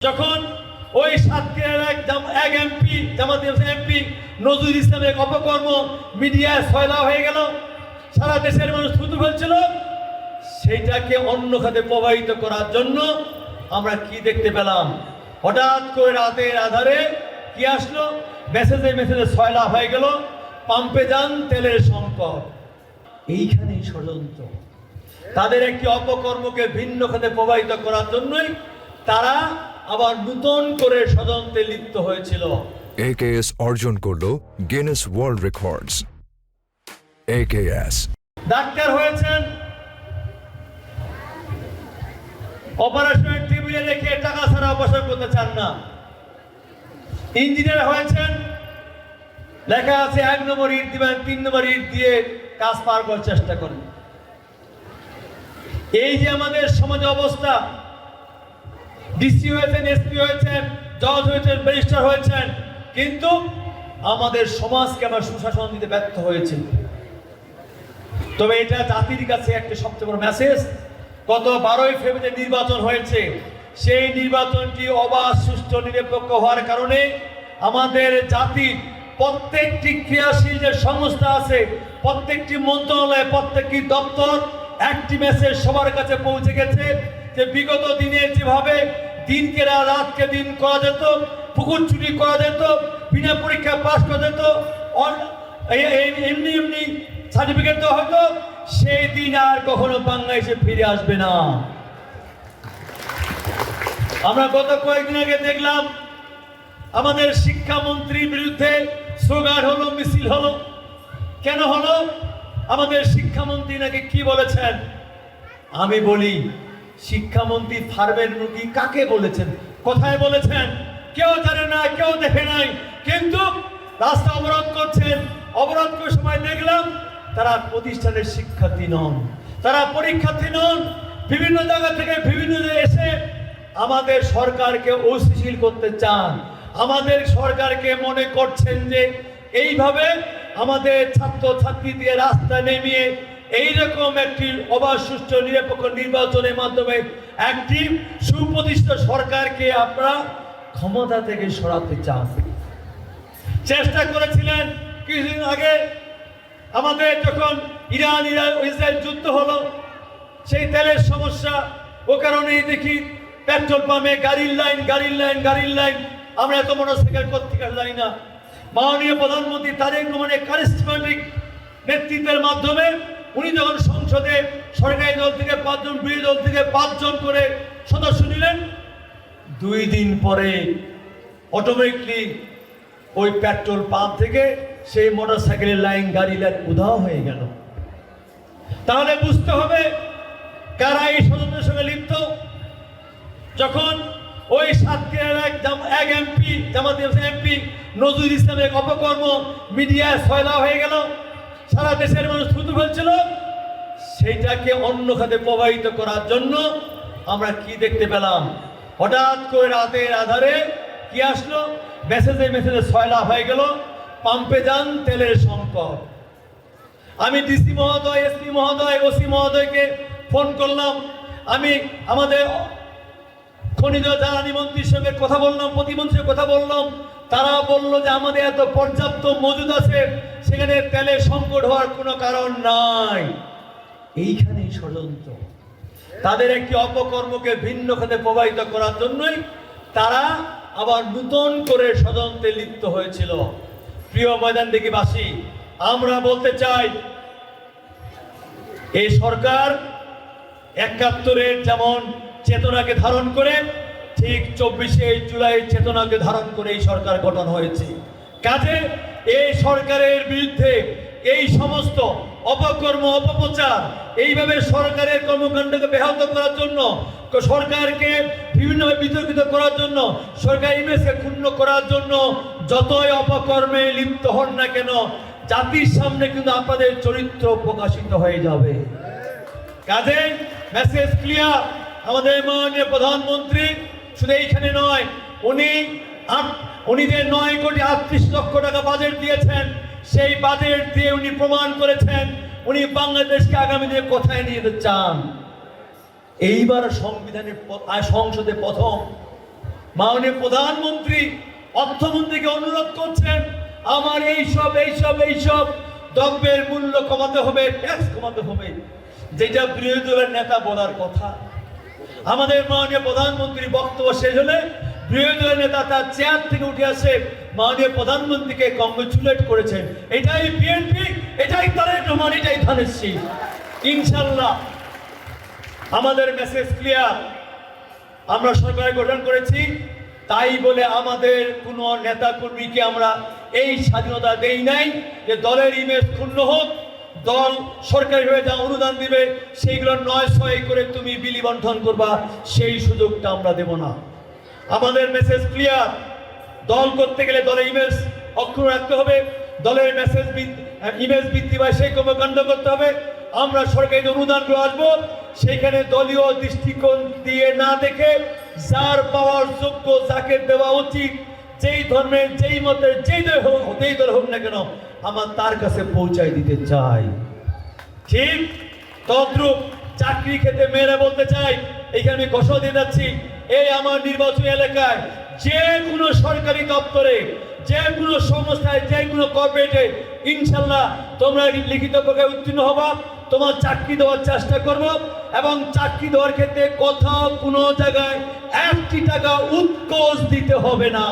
যখন ওই সাতক্ষীরার এক এমপি জামাত এমপি নজরুল ইসলামের অপকর্ম মিডিয়ায় ছয়লা হয়ে গেল, সারা দেশের মানুষ থুতু ফেলছিল, সেইটাকে অন্য খাতে প্রবাহিত করার জন্য আমরা কি দেখতে পেলাম? হঠাৎ করে রাতের আধারে কি আসলো? মেসেজে ছয়লা হয়ে গেল, পাম্পে যান তেলের সংকট। এইখানেই ষড়যন্ত্র। তাদের একটি অপকর্মকে ভিন্ন খাতে প্রবাহিত করার জন্যই তারা আবার নতুন করে ষড়যন্ত্রে লিপ্ত হয়েছিল। AKS অর্জন করলো Guinness world records. AKS doctor হয়েছেন, অপারেশনের টেবিলে রেখে টাকা ছাড়া অপারেশন করতে চান না। ইঞ্জিনিয়ার হয়েছেন, লেখা আছে 1 নম্বর ইট দিবেন, 3 নম্বর ইট দিয়ে কাজ পার করার চেষ্টা করেন। এই যে আমাদের সমাজে অবস্থা, ডিসি হয়েছেন, এসপি হয়েছেন, জজ হয়েছেন, ব্যারিস্টার হয়েছেন, কিন্তু আমাদের সমাজকে আমরা সুশাসন দিতে ব্যর্থ হয়েছে। তবে এটা জাতির কাছে একটা সবচেয়ে বড় মেসেজ। গত 12ই ফেব্রুয়ারি নির্বাচন হয়েছে, সেই নির্বাচনটি অবাধ, সুষ্ঠু, নিরপেক্ষ হওয়ার কারণে আমাদের জাতির প্রত্যেকটি ক্রিয়াশীল যে সংস্থা আছে, প্রত্যেকটি মন্ত্রণালয়, প্রত্যেকটি দপ্তর একটি মেসেজ সবার কাছে পৌঁছে গেছে যে বিগত দিনে যেভাবে দিনকে রাতকে দিন করা যেত, পুকুর চুরি করা যেত, বিনা পরীক্ষা পাশ করা যেত, এমনি এমনি সার্টিফিকেট দেওয়া হতো, সেই দিন আর কখনো বাংলাদেশে ফিরে আসবে না। আমরা গত কয়েকদিন আগে দেখলাম আমাদের শিক্ষামন্ত্রীর বিরুদ্ধে স্লোগান হলো, মিছিল হলো। কেন হলো? আমাদের শিক্ষামন্ত্রী নাকি কি বলেছেন? আমি বলি, শিক্ষামন্ত্রী ফার্মের মুরগি কাকে বলেছেন, কোথায় বলেছেন? কেউ জানে না, কেউ দেখে নাই, কিন্তু রাস্তা অবরোধ করছেন। অবরোধ করার সময় দেখলাম তারা প্রতিষ্ঠানের শিক্ষার্থী নন, তারা পরীক্ষার্থী নন, বিভিন্ন জায়গা থেকে বিভিন্ন জায়গায় এসে আমাদের সরকারকে অস্থিতিশীল করতে চান। আমাদের সরকারকে মনে করছেন যে এইভাবে আমাদের ছাত্র ছাত্রীদের রাস্তায় নেমিয়ে এইরকম একটি অবাধ, সুষ্ঠু, নিরপেক্ষ নির্বাচনের মাধ্যমে একটি সুপ্রতিষ্ঠিত সরকারকে আপনারা ক্ষমতা থেকে সরাতে চান। চেষ্টা করেছিলেন কিছুদিন আগে, আমাদের যখন ইরান ইসরায়েল যুদ্ধ হলো, সেই তেলের সমস্যা, ও কারণেই দেখি পেট্রোল পাম্পে গাড়ির লাইন। আমরা এত মোটরসাইকেল কোথেকে জানি না। মাননীয় প্রধানমন্ত্রী তারেক রহমানের কারিজমাটিক নেতৃত্বের মাধ্যমে উনি যখন সংসদে সরকারি দল থেকে 5 জন, বিরোধী দল থেকে 5 জন করে সদস্য নিলেন, 2 দিন পরে অটোমেটিকলি ওই পেট্রোল পাম্প থেকে সেই মোটরসাইকেলের লাইন, গাড়ির লাইন উধাও হয়ে গেল। তাহলে বুঝতে হবে কারা এই ষড়যন্ত্রের সঙ্গে লিপ্ত। যখন ওই সাতক্ষীরার এক এমপি জামাত এমপি নজরুল ইসলামের অপকর্ম মিডিয়ায় ছয়লা হয়ে গেল, সারা দেশের মানুষ থুতু ফেলছিল, সেইটাকে অন্য খাতে প্রবাহিত করার জন্য আমরা কি দেখতে পেলাম? হঠাৎ করে রাতের আধারে কি আসলো? মেসেজে ছয়লা হয়ে গেল, পাম্পে যান তেলের সংকট। আমি ডিসি মহোদয়, এসপি মহোদয়, ওসি মহোদয়কে ফোন করলাম, আমি আমাদের খনিজ জ্বালানি মন্ত্রীর সঙ্গে কথা বললাম, প্রতিমন্ত্রীর কথা বললাম, তারা বলল যে আমাদের এত পর্যাপ্ত মজুদ আছে, সেখানে তেলের সংকট হওয়ার কোনো কারণ নাই। এইখানেই ষড়যন্ত্র। তাদের একটি অপকর্মকে ভিন্ন খাতে প্রবাহিত করার জন্যই তারা আবার নতুন করে ষড়যন্ত্রে লিপ্ত হয়েছিল। প্রিয় ময়দানদিঘিবাসী, আমরা বলতে চাই, এই সরকার 71-এর যেমন চেতনাকে ধারণ করে, ঠিক 24শে জুলাই চেতনাকে ধারণ করে এই সরকার গঠন হয়েছে। কাজে এই সরকারের বিরুদ্ধে এই সমস্ত অপকর্ম, অপপ্রচার, এইভাবে সরকারের কর্মকাণ্ডকে ব্যাহত করার জন্য, সরকারকে বিভিন্নভাবে বিতর্কিত করার জন্য, সরকার ইমেজকে ক্ষুণ্ণ করার জন্য যতই অপকর্মে লিপ্ত হন না কেন, জাতির সামনে কিন্তু আপনাদের চরিত্র প্রকাশিত হয়ে যাবে। কাজে মেসেজ ক্লিয়ার। আমাদের মাননীয় প্রধানমন্ত্রী শুধু এইখানে নয়, উনি যে 9 কোটি 38 লক্ষ টাকা বাজেট দিয়েছেন, সেই বাজেট দিয়ে উনি প্রমাণ করেছেন উনি বাংলাদেশকে আগামী দিনে কোথায় নিয়ে যেতে চান। এইবার সংসদে প্রথম মাননীয় প্রধানমন্ত্রী অর্থমন্ত্রীকে অনুরোধ করছেন আমার এইসব দ্রব্যের মূল্য কমাতে হবে, ট্যাক্স কমাতে হবে, যেটা বিরোধী দলের নেতা বলার কথা। আমাদের মাননীয় প্রধানমন্ত্রী বক্তব্য শেষ হলে বিরোধী দলের নেতা তার চেয়ার থেকে উঠে আসে মাননীয় প্রধানমন্ত্রীকে কংগ্রেচুলেট করেছেন। এটাই বিএনপি, এটাই তারেক রহমান, এটাই ধানের শীষ। ইনশাল্লাহ আমাদের মেসেজ ক্লিয়ার। আমরা সরকার গঠন করেছি, তাই বলে আমাদের কোনো নেতা কর্মীকে আমরা এই স্বাধীনতা দেই নাই যে দলের ইমেজ ক্ষুণ্ণ হোক, দল সরকারিভাবে যা অনুদান দিবে সেইগুলো 900 করে তুমি বিলি বন্টন করবা, সেই সুযোগটা আমরা দেব না। আমাদের মেসেজ ক্লিয়ার। দল করতে গেলে দলের ইমেজ অক্ষুণ্ণ রাখতে হবে, দলের ইমেজ বৃদ্ধি পায় সেই কর্মকাণ্ড করতে হবে। আমরা সরকারি অনুদানগুলো আসবো সেইখানে দলীয় দৃষ্টিকোণ দিয়ে না দেখে যার পাওয়ার যোগ্য, যাকে দেওয়া উচিত, যেই ধর্মের, যেই মতের, যেই দল হোক না কেন, আমার তার কাছে পৌঁছায় দিতে চাই। ঠিক তদ্রুপ চাকরি খেতে মেয়েরা বলতে চাই, এখানে আমি ঘোষণা দিয়ে যাচ্ছি, এই আমার নির্বাচনী এলাকায় যে কোনো সরকারি দপ্তরে, যে কোনো সংস্থায়, যে কোনো কর্পোরেটে ইনশাল্লাহ তোমরা লিখিত পরীক্ষায় উত্তীর্ণ হবা, তোমার চাকরি দেওয়ার চেষ্টা করব। এবং চাকরি দেওয়ার ক্ষেত্রে কোথাও কোনো জায়গায় 1 টাকা উৎকোচ দিতে হবে না।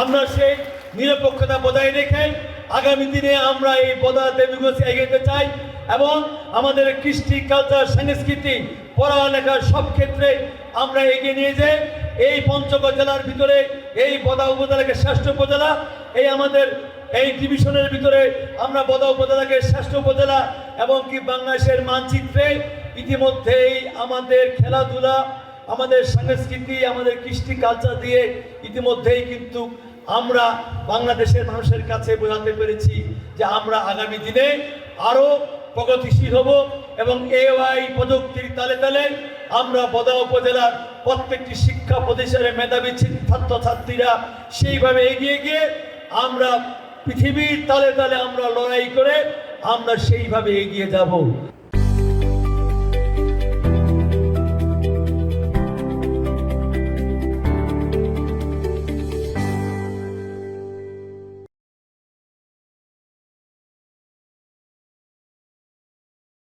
আমরা সেই নিরপেক্ষতা বজায় রেখে আগামী দিনে আমরা এই পদার্থে বিকশিত এগিয়ে চাই এবং আমাদের কৃষ্টি, কালচার, সংস্কৃতি, পড়ালেখার সব ক্ষেত্রে আমরা এগিয়ে নিয়ে যাই। এই পঞ্চগড় জেলার ভিতরে এই বদা উপজেলাকে শ্রেষ্ঠ উপজেলা, এই আমাদের এই ডিভিশনের ভিতরে আমরা বদা উপজেলাকে শ্রেষ্ঠ উপজেলা, এবং কি বাংলাদেশের মানচিত্রে ইতিমধ্যেই আমাদের খেলাধুলা, আমাদের সংস্কৃতি, আমাদের কৃষ্টি, কালচার দিয়ে ইতিমধ্যেই কিন্তু আমরা বাংলাদেশের মানুষের কাছে বোঝাতে পেরেছি যে আমরা আগামী দিনে আরো প্রগতিশীল হব। এবং AI প্রযুক্তির তালে তালে আমরা বদা উপজেলার প্রত্যেকটি শিক্ষা প্রতিষ্ঠানের মেধাবী ছাত্রছাত্রীরা সেইভাবে এগিয়ে গিয়ে আমরা পৃথিবীর তালে তালে আমরা লড়াই করে আমরা সেইভাবে এগিয়ে যাব।